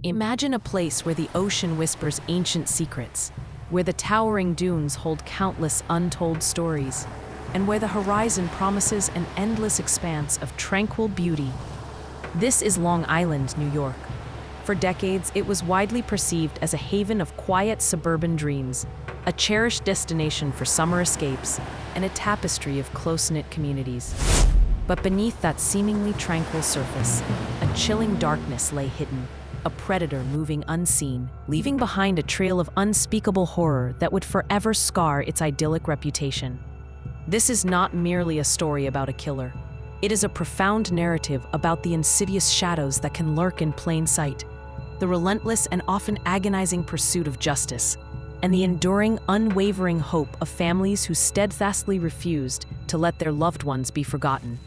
Imagine a place where the ocean whispers ancient secrets, where the towering dunes hold countless untold stories, and where the horizon promises an endless expanse of tranquil beauty. This is Long Island, New York. For decades, it was widely perceived as a haven of quiet suburban dreams, a cherished destination for summer escapes, and a tapestry of close-knit communities. But beneath that seemingly tranquil surface, a chilling darkness lay hidden, a predator moving unseen, leaving behind a trail of unspeakable horror that would forever scar its idyllic reputation. This is not merely a story about a killer. It is a profound narrative about the insidious shadows that can lurk in plain sight, the relentless and often agonizing pursuit of justice, and the enduring, unwavering hope of families who steadfastly refused to let their loved ones be forgotten.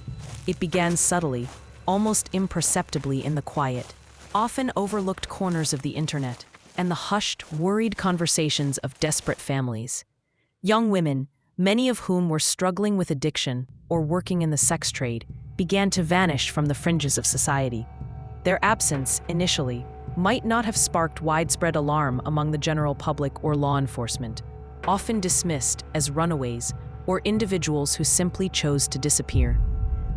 It began subtly, almost imperceptibly in the quiet, often overlooked corners of the internet, and the hushed, worried conversations of desperate families. Young women, many of whom were struggling with addiction or working in the sex trade, began to vanish from the fringes of society. Their absence, initially, might not have sparked widespread alarm among the general public or law enforcement, often dismissed as runaways or individuals who simply chose to disappear.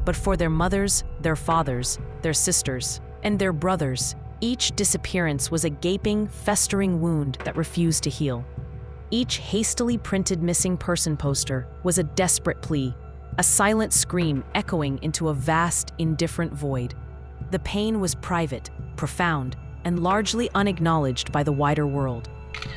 But for their mothers, their fathers, their sisters, and their brothers, each disappearance was a gaping, festering wound that refused to heal. Each hastily printed missing person poster was a desperate plea, a silent scream echoing into a vast, indifferent void. The pain was private, profound, and largely unacknowledged by the wider world.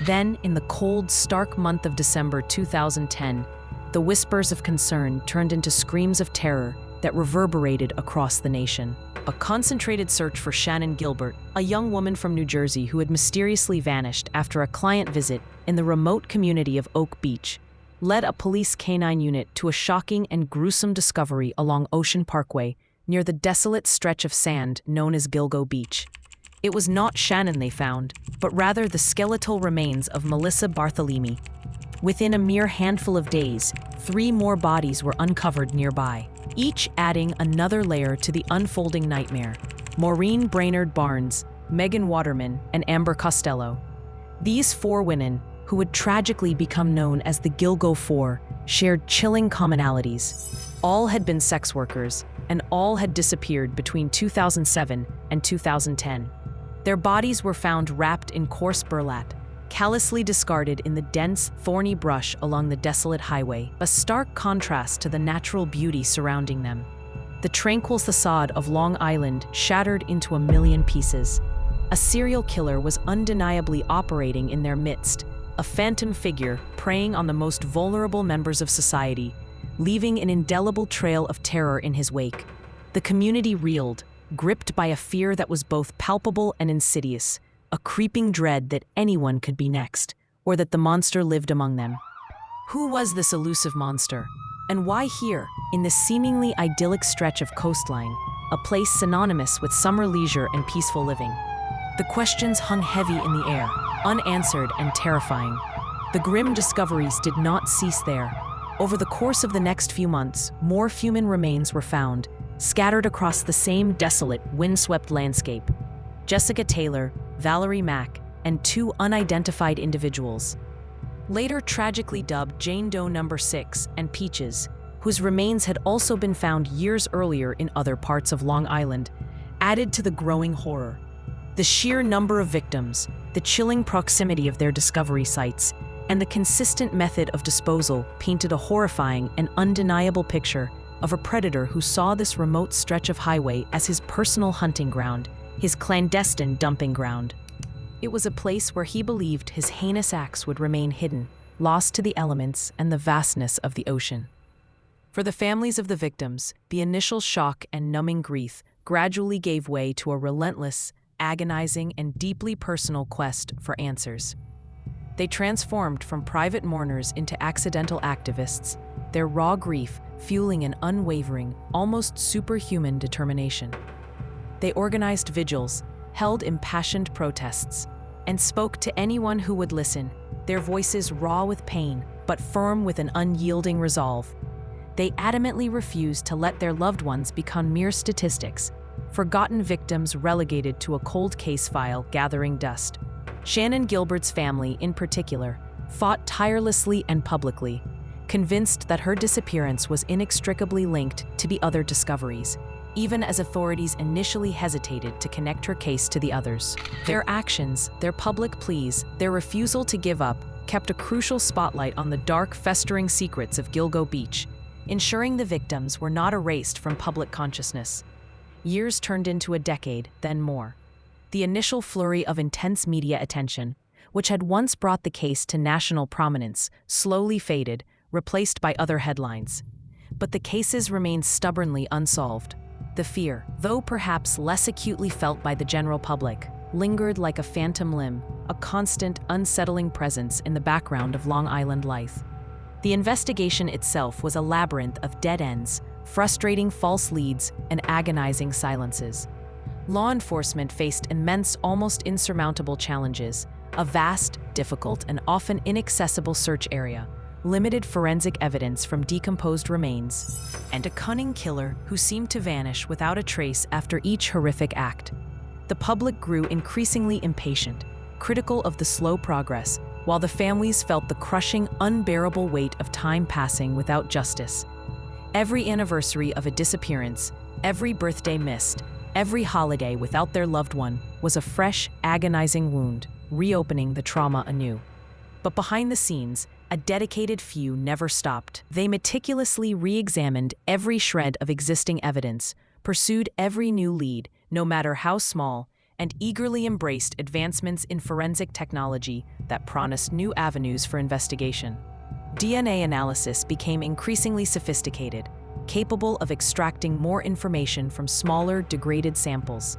Then, in the cold, stark month of December 2010, the whispers of concern turned into screams of terror that reverberated across the nation. A concentrated search for Shannon Gilbert, a young woman from New Jersey who had mysteriously vanished after a client visit in the remote community of Oak Beach, led a police canine unit to a shocking and gruesome discovery along Ocean Parkway near the desolate stretch of sand known as Gilgo Beach. It was not Shannon they found, but rather the skeletal remains of Melissa Barthelemy. Within a mere handful of days, 3 more bodies were uncovered nearby, each adding another layer to the unfolding nightmare. Maureen Brainerd Barnes, Megan Waterman, and Amber Costello. These 4 women, who would tragically become known as the Gilgo Four, shared chilling commonalities. All had been sex workers, and all had disappeared between 2007 and 2010. Their bodies were found wrapped in coarse burlap, callously discarded in the dense, thorny brush along the desolate highway, a stark contrast to the natural beauty surrounding them. The tranquil facade of Long Island shattered into a million pieces. A serial killer was undeniably operating in their midst, a phantom figure preying on the most vulnerable members of society, leaving an indelible trail of terror in his wake. The community reeled, gripped by a fear that was both palpable and insidious, a creeping dread that anyone could be next, or that the monster lived among them. Who was this elusive monster? And why here, in this seemingly idyllic stretch of coastline, a place synonymous with summer leisure and peaceful living? The questions hung heavy in the air, unanswered and terrifying. The grim discoveries did not cease there. Over the course of the next few months, more human remains were found, scattered across the same desolate, windswept landscape. Jessica Taylor, Valerie Mack, and 2 unidentified individuals, later tragically dubbed Jane Doe No. 6 and Peaches, whose remains had also been found years earlier in other parts of Long Island, added to the growing horror. The sheer number of victims, the chilling proximity of their discovery sites, and the consistent method of disposal painted a horrifying and undeniable picture of a predator who saw this remote stretch of highway as his personal hunting ground, his clandestine dumping ground. It was a place where he believed his heinous acts would remain hidden, lost to the elements and the vastness of the ocean. For the families of the victims, the initial shock and numbing grief gradually gave way to a relentless, agonizing, and deeply personal quest for answers. They transformed from private mourners into accidental activists, their raw grief fueling an unwavering, almost superhuman determination. They organized vigils, held impassioned protests, and spoke to anyone who would listen, their voices raw with pain, but firm with an unyielding resolve. They adamantly refused to let their loved ones become mere statistics, forgotten victims relegated to a cold case file gathering dust. Shannon Gilbert's family, in particular, fought tirelessly and publicly, convinced that her disappearance was inextricably linked to the other discoveries, even as authorities initially hesitated to connect her case to the others. Their actions, their public pleas, their refusal to give up, kept a crucial spotlight on the dark, festering secrets of Gilgo Beach, ensuring the victims were not erased from public consciousness. Years turned into a decade, then more. The initial flurry of intense media attention, which had once brought the case to national prominence, slowly faded, replaced by other headlines. But the cases remained stubbornly unsolved. The fear, though perhaps less acutely felt by the general public, lingered like a phantom limb, a constant, unsettling presence in the background of Long Island life. The investigation itself was a labyrinth of dead ends, frustrating false leads, and agonizing silences. Law enforcement faced immense, almost insurmountable challenges: a vast, difficult, and often inaccessible search area, limited forensic evidence from decomposed remains, and a cunning killer who seemed to vanish without a trace after each horrific act. The public grew increasingly impatient, critical of the slow progress, while the families felt the crushing, unbearable weight of time passing without justice. Every anniversary of a disappearance, every birthday missed, every holiday without their loved one was a fresh, agonizing wound, reopening the trauma anew. But behind the scenes, a dedicated few never stopped. They meticulously re-examined every shred of existing evidence, pursued every new lead, no matter how small, and eagerly embraced advancements in forensic technology that promised new avenues for investigation. DNA analysis became increasingly sophisticated, capable of extracting more information from smaller, degraded samples.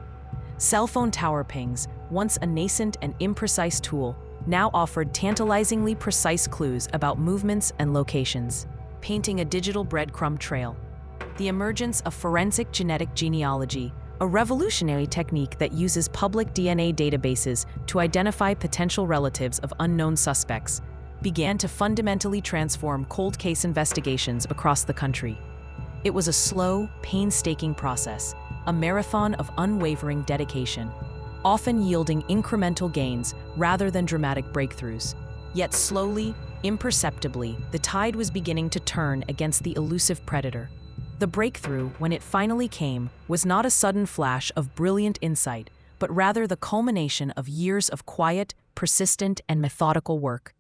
Cell phone tower pings, once a nascent and imprecise tool, now offered tantalizingly precise clues about movements and locations, painting a digital breadcrumb trail. The emergence of forensic genetic genealogy, a revolutionary technique that uses public DNA databases to identify potential relatives of unknown suspects, began to fundamentally transform cold case investigations across the country. It was a slow, painstaking process, a marathon of unwavering dedication, often yielding incremental gains rather than dramatic breakthroughs. Yet slowly, imperceptibly, the tide was beginning to turn against the elusive predator. The breakthrough, when it finally came, was not a sudden flash of brilliant insight, but rather the culmination of years of quiet, persistent, and methodical work.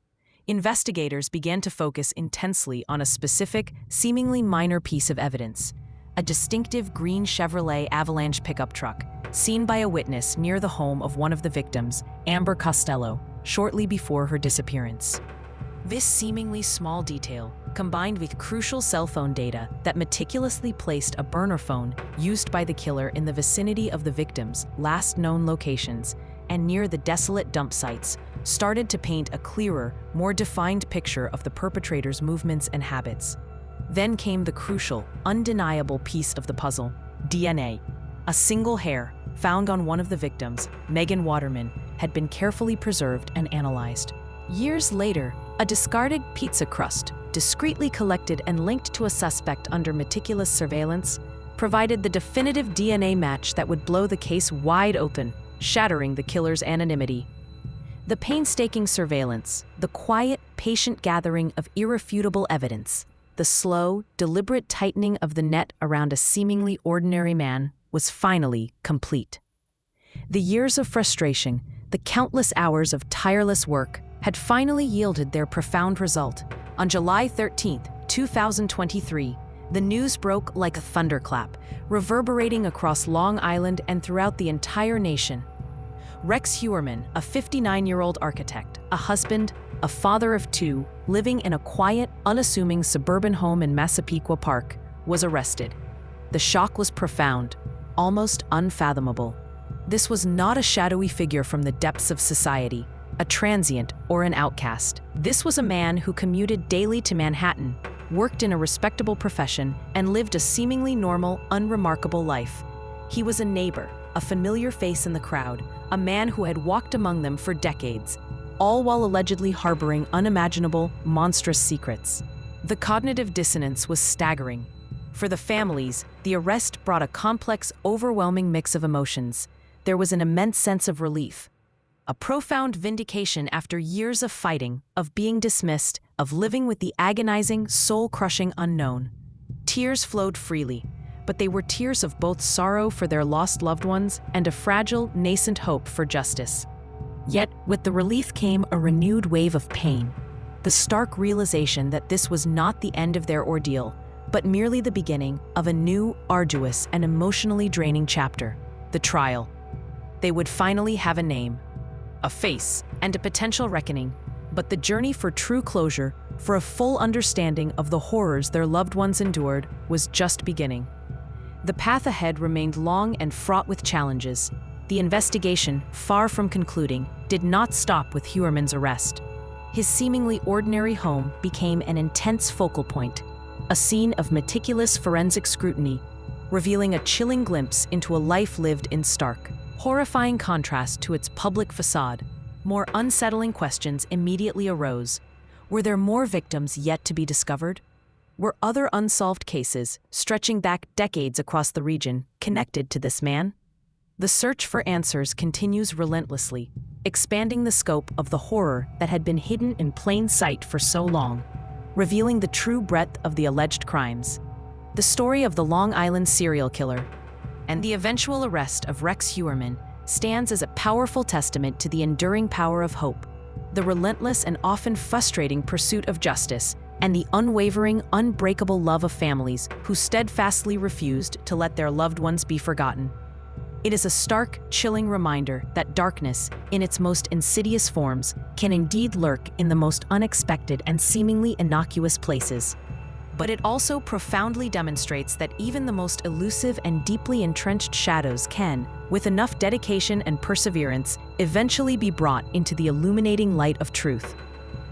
Investigators began to focus intensely on a specific, seemingly minor piece of evidence: a distinctive green Chevrolet Avalanche pickup truck, seen by a witness near the home of one of the victims, Amber Costello, shortly before her disappearance. This seemingly small detail, combined with crucial cell phone data that meticulously placed a burner phone used by the killer in the vicinity of the victim's last known locations and near the desolate dump sites, started to paint a clearer, more defined picture of the perpetrator's movements and habits. Then came the crucial, undeniable piece of the puzzle: DNA. A single hair, found on one of the victims, Megan Waterman, had been carefully preserved and analyzed. Years later, a discarded pizza crust, discreetly collected and linked to a suspect under meticulous surveillance, provided the definitive DNA match that would blow the case wide open, shattering the killer's anonymity. The painstaking surveillance, the quiet, patient gathering of irrefutable evidence, the slow, deliberate tightening of the net around a seemingly ordinary man was finally complete. The years of frustration, the countless hours of tireless work, had finally yielded their profound result. On July 13, 2023, the news broke like a thunderclap, reverberating across Long Island and throughout the entire nation. Rex Heuermann, a 59-year-old architect, a husband, a father of two, living in a quiet, unassuming suburban home in Massapequa Park, was arrested. The shock was profound, almost unfathomable. This was not a shadowy figure from the depths of society, a transient or an outcast. This was a man who commuted daily to Manhattan, worked in a respectable profession, and lived a seemingly normal, unremarkable life. He was a neighbor, a familiar face in the crowd, a man who had walked among them for decades, all while allegedly harboring unimaginable, monstrous secrets. The cognitive dissonance was staggering. For the families, the arrest brought a complex, overwhelming mix of emotions. There was an immense sense of relief, a profound vindication after years of fighting, of being dismissed, of living with the agonizing, soul-crushing unknown. Tears flowed freely, but they were tears of both sorrow for their lost loved ones and a fragile, nascent hope for justice. Yet, with the relief came a renewed wave of pain, the stark realization that this was not the end of their ordeal, but merely the beginning of a new, arduous, and emotionally draining chapter, the trial. They would finally have a name, a face, and a potential reckoning, but the journey for true closure, for a full understanding of the horrors their loved ones endured, was just beginning. The path ahead remained long and fraught with challenges. The investigation, far from concluding, did not stop with Heuermann's arrest. His seemingly ordinary home became an intense focal point, a scene of meticulous forensic scrutiny, revealing a chilling glimpse into a life lived in stark, horrifying contrast to its public facade. More unsettling questions immediately arose. Were there more victims yet to be discovered? Were other unsolved cases, stretching back decades across the region, connected to this man? The search for answers continues relentlessly, expanding the scope of the horror that had been hidden in plain sight for so long, revealing the true breadth of the alleged crimes. The story of the Long Island serial killer and the eventual arrest of Rex Heuermann stands as a powerful testament to the enduring power of hope, the relentless and often frustrating pursuit of justice, and the unwavering, unbreakable love of families who steadfastly refused to let their loved ones be forgotten. It is a stark, chilling reminder that darkness, in its most insidious forms, can indeed lurk in the most unexpected and seemingly innocuous places. But it also profoundly demonstrates that even the most elusive and deeply entrenched shadows can, with enough dedication and perseverance, eventually be brought into the illuminating light of truth.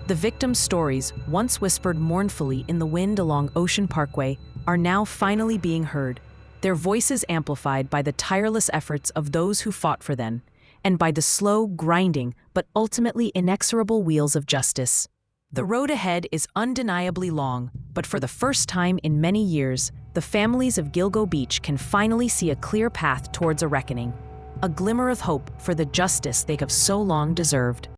The victims' stories, once whispered mournfully in the wind along Ocean Parkway, are now finally being heard, their voices amplified by the tireless efforts of those who fought for them, and by the slow, grinding, but ultimately inexorable wheels of justice. The road ahead is undeniably long, but for the first time in many years, the families of Gilgo Beach can finally see a clear path towards a reckoning, a glimmer of hope for the justice they have so long deserved.